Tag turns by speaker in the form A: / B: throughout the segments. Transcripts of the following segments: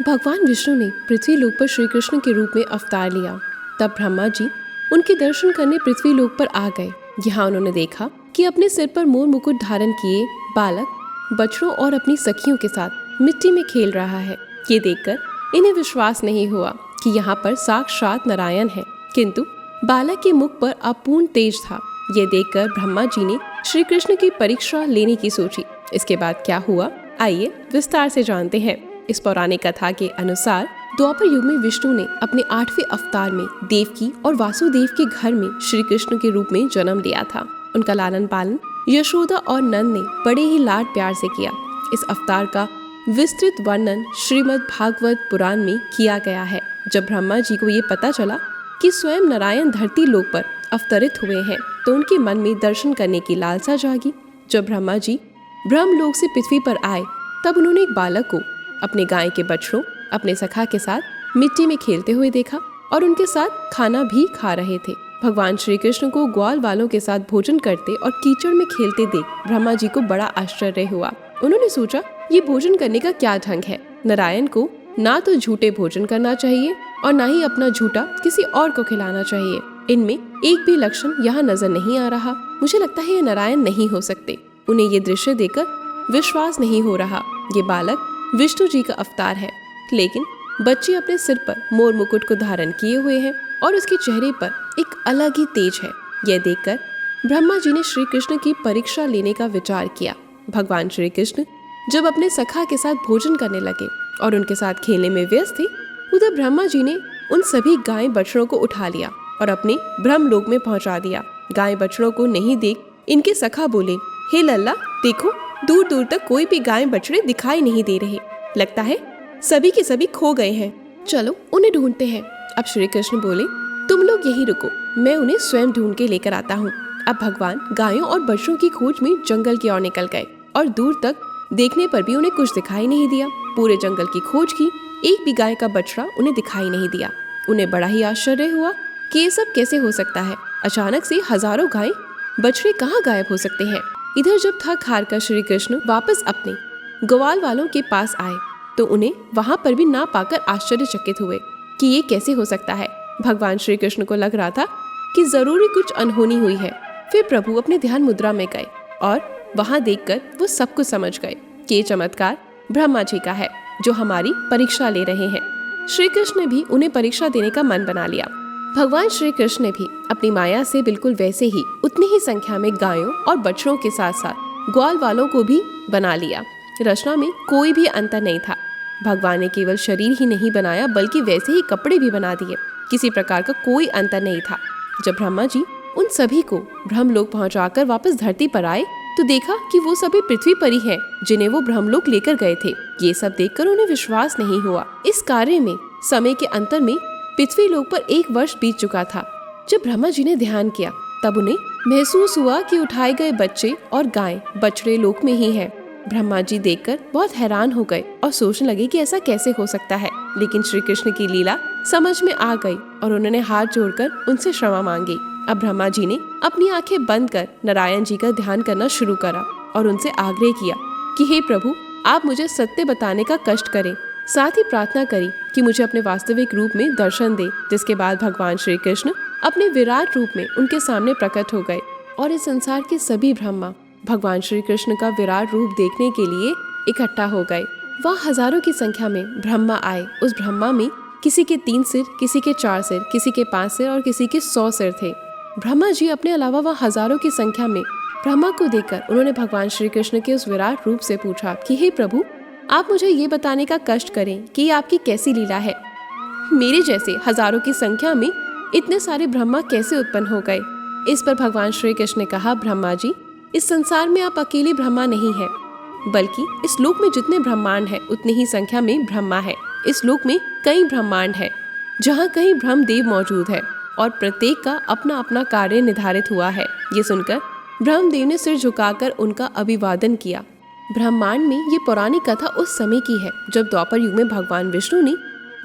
A: भगवान विष्णु ने पृथ्वी लोक पर श्री कृष्ण के रूप में अवतार लिया। तब ब्रह्मा जी उनके दर्शन करने पृथ्वी लोक पर आ गए। यहाँ उन्होंने देखा कि अपने सिर पर मोर मुकुट धारण किए बालक बछड़ों और अपनी सखियों के साथ मिट्टी में खेल रहा है। ये देखकर इन्हें विश्वास नहीं हुआ कि यहाँ पर साक्षात नारायण है, किंतु बालक के मुख पर अपूर्ण तेज था। ये देखकर ब्रह्मा जी ने श्री कृष्ण की परीक्षा लेने की सोची। इसके बाद क्या हुआ, आइए विस्तार से जानते हैं। इस पौराणिक कथा के अनुसार द्वापर युग में विष्णु ने अपने 8वें अवतार में देवकी और वासुदेव के घर में श्री कृष्ण के रूप में जन्म लिया था। उनका लालन पालन यशोदा और नंद ने बड़े ही लाड प्यार से किया। इस अवतार का विस्तृत वर्णन श्रीमद् भागवत पुराण में किया गया है। जब ब्रह्मा जी को ये पता चला कि स्वयं नारायण धरती लोक पर अवतरित हुए हैं, तो उनके मन में दर्शन करने की लालसा जागी। जब ब्रह्मा जी ब्रह्मलोक से पृथ्वी पर आए, तब उन्होंने एक बालक को अपने गाय के बछड़ों अपने सखा के साथ मिट्टी में खेलते हुए देखा और उनके साथ खाना भी खा रहे थे। भगवान श्री कृष्ण को ग्वाल वालों के साथ भोजन करते और कीचड़ में खेलते देख ब्रह्मा जी को बड़ा आश्चर्य हुआ। उन्होंने सोचा, ये भोजन करने का क्या ढंग है। नारायण को ना तो झूठे भोजन करना चाहिए और ना ही अपना झूठा किसी और को खिलाना चाहिए। इनमें एक भी लक्षण यहाँ नजर नहीं आ रहा। मुझे लगता है ये नारायण नहीं हो सकते। उन्हें ये दृश्य देखकर विश्वास नहीं हो रहा। ये बालक विष्णु जी का अवतार है, लेकिन बच्चे अपने सिर पर मोर मुकुट को धारण किए हुए हैं और उसके चेहरे पर एक अलग ही तेज है। यह देखकर ब्रह्मा जी ने श्री कृष्ण की परीक्षा लेने का विचार किया। भगवान श्री कृष्ण जब अपने सखा के साथ भोजन करने लगे और उनके साथ खेलने में व्यस्त थे, उधर ब्रह्मा जी ने उन सभी गाय बछड़ों को उठा लिया और अपने ब्रह्मलोक में पहुंचा दिया। गाय बछड़ों को नहीं देख इनके सखा बोले, हे लल्ला, देखो दूर दूर तक कोई भी गाय बछड़े दिखाई नहीं दे रहे। लगता है सभी के सभी खो गए हैं। चलो उन्हें ढूंढते हैं। अब श्री कृष्ण बोले, तुम लोग यहीं रुको, मैं उन्हें स्वयं ढूंढ के लेकर आता हूँ। अब भगवान गायों और बछड़ों की खोज में जंगल की ओर निकल गए और दूर तक देखने पर भी उन्हें कुछ दिखाई नहीं दिया। पूरे जंगल की खोज की, एक भी गाय का बछड़ा उन्हें दिखाई नहीं दिया। उन्हें बड़ा ही आश्चर्य हुआ कि ये सब कैसे हो सकता है। अचानक से हजारों गाय बछड़े कहाँ गायब हो सकते हैं। इधर जब थक हार कर श्री कृष्ण वापस अपने ग्वाल वालों के पास आए, तो उन्हें वहां पर भी ना पाकर आश्चर्यचकित हुए कि ये कैसे हो सकता है। भगवान श्री कृष्ण को लग रहा था कि जरूरी कुछ अनहोनी हुई है। फिर प्रभु अपने ध्यान मुद्रा में गए और वहां देखकर वो सब कुछ समझ गए कि ये चमत्कार ब्रह्मा जी का है, जो हमारी परीक्षा ले रहे हैं। श्री कृष्ण ने भी उन्हें परीक्षा देने का मन बना लिया। भगवान श्री कृष्ण ने भी अपनी माया से बिल्कुल वैसे ही उतनी ही संख्या में गायों और बछड़ों के साथ साथ ग्वाल वालों को भी बना लिया। रचना में कोई भी अंतर नहीं था। भगवान ने केवल शरीर ही नहीं बनाया, बल्कि वैसे ही कपड़े भी बना दिए। किसी प्रकार का कोई अंतर नहीं था। जब ब्रह्मा जी उन सभी को ब्रह्मलोक पहुंचाकर वापस धरती पर आए, तो देखा कि वो सभी पृथ्वी पर ही हैं, जिन्हें वो ब्रह्मलोक लेकर गए थे। ये सब देखकर उन्हें विश्वास नहीं हुआ। इस कार्य में समय के अंतर में पृथ्वी लोक पर 1 वर्ष बीत चुका था। जब ब्रह्मा जी ने ध्यान किया, तब उन्हें महसूस हुआ कि उठाए गए बच्चे और गाय बछड़े लोक में ही है। ब्रह्मा जी देखकर बहुत हैरान हो गए और सोचने लगे कि ऐसा कैसे हो सकता है। लेकिन श्री कृष्ण की लीला समझ में आ गई और उन्होंने हाथ जोड़कर उनसे क्षमा मांगी। अब ब्रह्मा जी ने अपनी आंखें बंद कर नारायण जी का ध्यान करना शुरू करा और उनसे आग्रह किया कि हे प्रभु, आप मुझे सत्य बताने का कष्ट करें। साथ ही प्रार्थना करी कि मुझे अपने वास्तविक रूप में दर्शन दे। जिसके बाद भगवान श्री कृष्ण अपने विराट रूप में उनके सामने प्रकट हो गए और इस संसार के सभी ब्रह्मा भगवान श्री कृष्ण का विराट रूप देखने के लिए इकट्ठा हो गए। वहाँ हजारों की संख्या में ब्रह्मा आए। उस ब्रह्मा में किसी के 3 सिर, किसी के 4 सिर, किसी के 5 सिर और किसी के 100 सिर थे। ब्रह्मा जी अपने अलावा वहाँ हजारों की संख्या में ब्रह्मा को देखकर उन्होंने भगवान श्री कृष्ण के उस विराट रूप से पूछा कि हे प्रभु, आप मुझे ये बताने का कष्ट करें कि ये आपकी कैसी लीला है। मेरे जैसे हजारों की संख्या में इतने सारे ब्रह्मा कैसे उत्पन्न हो गए। इस पर भगवान श्री कृष्ण ने कहा, ब्रह्मा जी, इस संसार में आप अकेले ब्रह्मा नहीं है, बल्कि इस लोक में जितने ब्रह्मांड है उतनी ही संख्या में ब्रह्मा है। इस लोक में कई ब्रह्मांड है, जहाँ कहीं ब्रह्मदेव मौजूद है और प्रत्येक का अपना अपना कार्य निर्धारित हुआ है। ये सुनकर ब्रह्मदेव ने सिर झुकाकर उनका अभिवादन किया। ब्रह्मांड में ये पौराणिक कथा उस समय की है जब द्वापर युग में भगवान विष्णु ने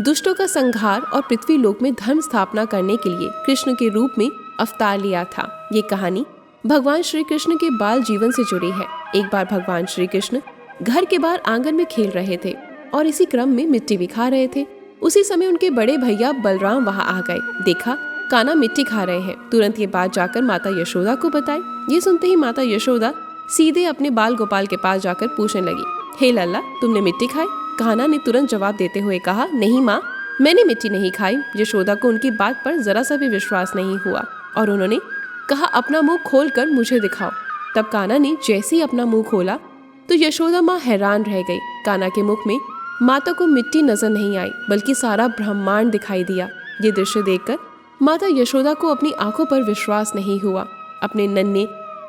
A: दुष्टों का संहार और पृथ्वी लोक में धर्म स्थापना करने के लिए कृष्ण के रूप में अवतार लिया था। ये कहानी भगवान श्री कृष्ण के बाल जीवन से जुड़ी है। एक बार भगवान श्री कृष्ण घर के बाहर आंगन में खेल रहे थे और इसी क्रम में मिट्टी भी खा रहे थे। उसी समय उनके बड़े भैया बलराम वहाँ आ गए। देखा कान्हा मिट्टी खा रहे हैं। तुरंत ये बात जाकर माता यशोदा को बताई। ये सुनते ही माता यशोदा सीधे अपने बाल गोपाल के पास जाकर पूछने लगी, हे लल्ला, तुमने मिट्टी खाई? कान्हा ने तुरंत जवाब देते हुए कहा, नहीं माँ, मैंने मिट्टी नहीं खाई। यशोदा को उनकी बात पर जरा सा भी विश्वास नहीं हुआ और उन्होंने कहा, अपना मुंह खोल कर मुझे दिखाओ। तब कान्हा ने जैसे ही अपना मुंह खोला तो यशोदा माँ हैरान रह गई। कान्हा के मुख में माता को मिट्टी नजर नहीं आई, बल्कि सारा ब्रह्मांड दिखाई दिया। ये दृश्य देखकर माता यशोदा को अपनी आंखों पर विश्वास नहीं हुआ। अपने नन्हे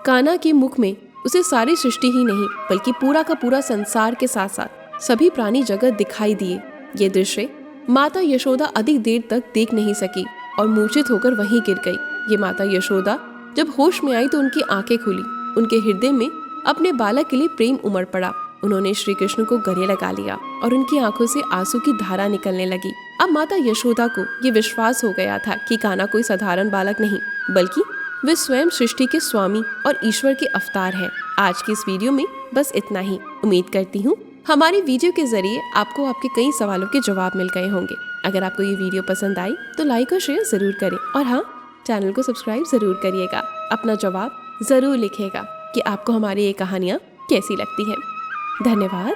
A: कान्हा के मुख में उसे सारी सृष्टि ही नहीं, बल्कि पूरा का पूरा संसार के साथ साथ सभी प्राणी जगत दिखाई दिए। ये दृश्य माता यशोदा अधिक देर तक देख नहीं सकी और मूर्छित होकर वहीं गिर गई। ये माता यशोदा जब होश में आई तो उनकी आंखें खुली। उनके हृदय में अपने बालक के लिए प्रेम उमड़ पड़ा। उन्होंने श्री कृष्ण को गले लगा लिया और उनकी आंखों से आंसू की धारा निकलने लगी। अब माता यशोदा को ये विश्वास हो गया था कि कान्हा कोई साधारण बालक नहीं, बल्कि वे स्वयं सृष्टि के स्वामी और ईश्वर के अवतार हैं। आज की इस वीडियो में बस इतना ही। उम्मीद करती हूँ हमारी वीडियो के जरिए आपको आपके कई सवालों के जवाब मिल गए होंगे। अगर आपको ये वीडियो पसंद आई तो लाइक और शेयर जरूर करें और हाँ, चैनल को सब्सक्राइब जरूर करिएगा। अपना जवाब जरूर लिखिएगा कि आपको हमारी ये कहानियाँ कैसी लगती हैं। धन्यवाद।